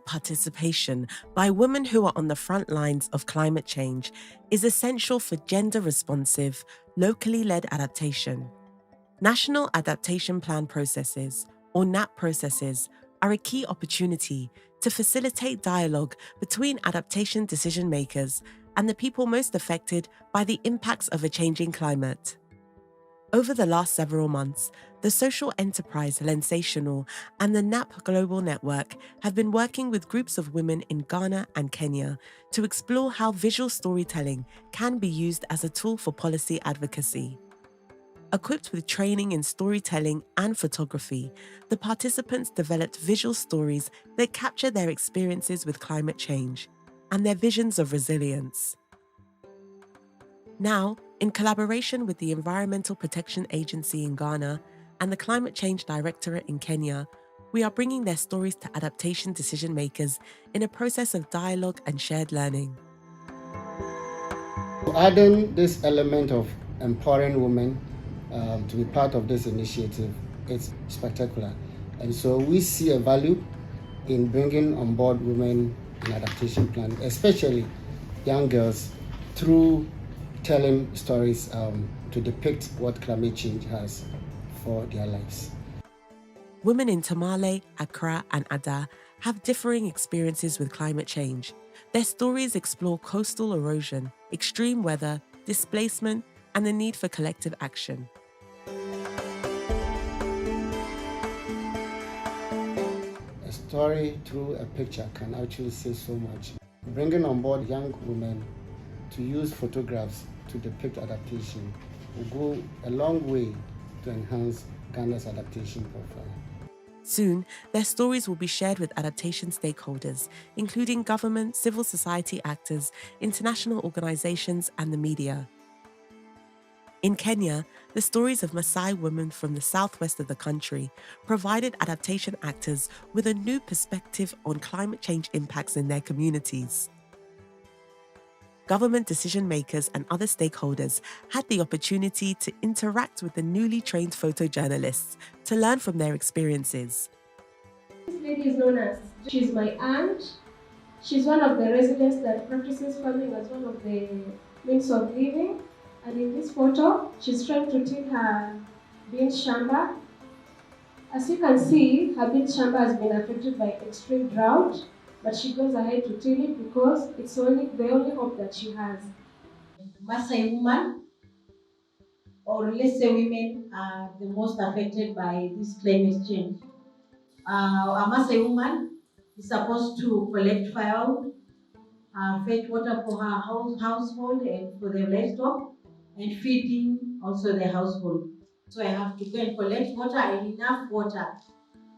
participation by women who are on the front lines of climate change is essential for gender-responsive, locally led adaptation. National Adaptation Plan processes, or NAP processes, are a key opportunity to facilitate dialogue between adaptation decision makers and the people most affected by the impacts of a changing climate. Over the last several months, the social enterprise Lensational and the NAP Global Network have been working with groups of women in Ghana and Kenya to explore how visual storytelling can be used as a tool for policy advocacy. Equipped with training in storytelling and photography, the participants developed visual stories that capture their experiences with climate change and their visions of resilience. Now, in collaboration with the Environmental Protection Agency in Ghana and the Climate Change Directorate in Kenya, we are bringing their stories to adaptation decision makers in a process of dialogue and shared learning. Adding this element of empowering women to be part of this initiative is spectacular. And so we see a value in bringing on board women in adaptation plan, especially young girls, through telling stories to depict what climate change has for their lives. Women in Tamale, Accra, and Ada have differing experiences with climate change. Their stories explore coastal erosion, extreme weather, displacement, and the need for collective action. A story through a picture can actually say so much. Bringing on board young women to use photographs to depict adaptation will go a long way to enhance Ghana's adaptation profile. Soon, their stories will be shared with adaptation stakeholders, including government, civil society actors, international organizations, and the media. In Kenya, the stories of Maasai women from the southwest of the country provided adaptation actors with a new perspective on climate change impacts in their communities. Government decision makers and other stakeholders had the opportunity to interact with the newly trained photojournalists to learn from their experiences. This lady is known as, she's my aunt. She's one of the residents that practices farming as one of the means of living. And in this photo, she's trying to till her bean shamba. As you can see, her bean shamba has been affected by extreme drought, but she goes ahead to till it because it's the only hope that she has. Maasai woman, or let's say women, are the most affected by this climate change. A Maasai woman is supposed to collect firewood, fetch water for her household and for the livestock, and feeding also the household. So I have to go and collect water and enough water.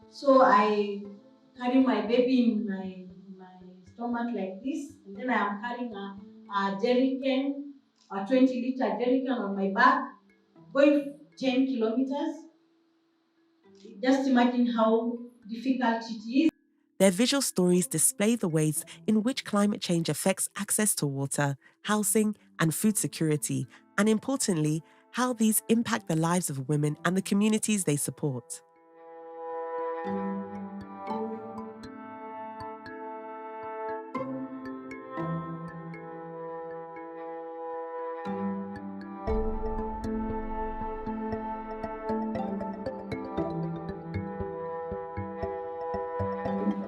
So I carry my baby in my stomach like this, and then I am carrying a jerrycan, a 20-liter jerrycan on my back, going 10 kilometers. Just imagine how difficult it is. Their visual stories display the ways in which climate change affects access to water, housing, and food security, and importantly, how these impact the lives of women and the communities they support.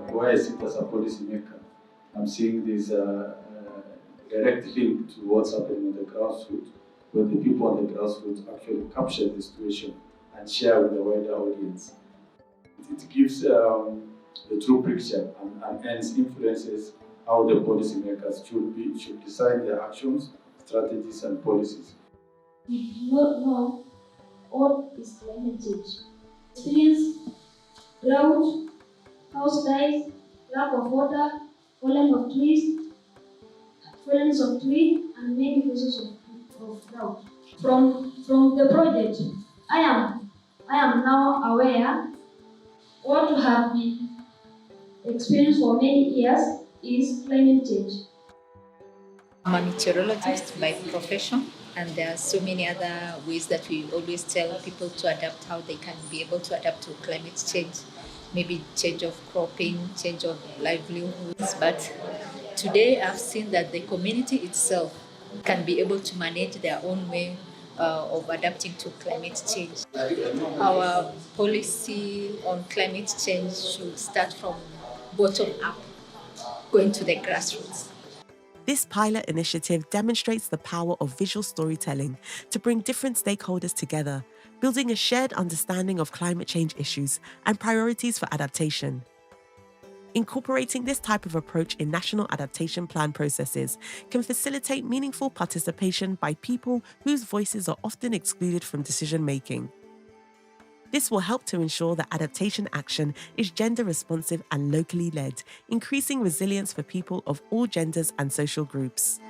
Why I sit as a policymaker, I'm seeing this direct link to what's happening on the grassroots, where the people on the grassroots actually capture the situation and share with the wider audience. It gives the true picture and hence influences how the policymakers should decide their actions, strategies, and policies. We do not know what is climate change. Experience, drought, house dies, lack of water, falling of trees, and many causes of drought. From the project, I am now aware what have been experienced for many years is climate change. I'm a meteorologist by profession, and there are so many other ways that we always tell people to adapt, how they can be able to adapt to climate change. maybe change of cropping, change of livelihoods. But today I've seen that the community itself can be able to manage their own way of adapting to climate change. Our policy on climate change should start from bottom up, going to the grassroots. This pilot initiative demonstrates the power of visual storytelling to bring different stakeholders together, building a shared understanding of climate change issues and priorities for adaptation. Incorporating this type of approach in national adaptation plan processes can facilitate meaningful participation by people whose voices are often excluded from decision making. This will help to ensure that adaptation action is gender responsive and locally led, increasing resilience for people of all genders and social groups.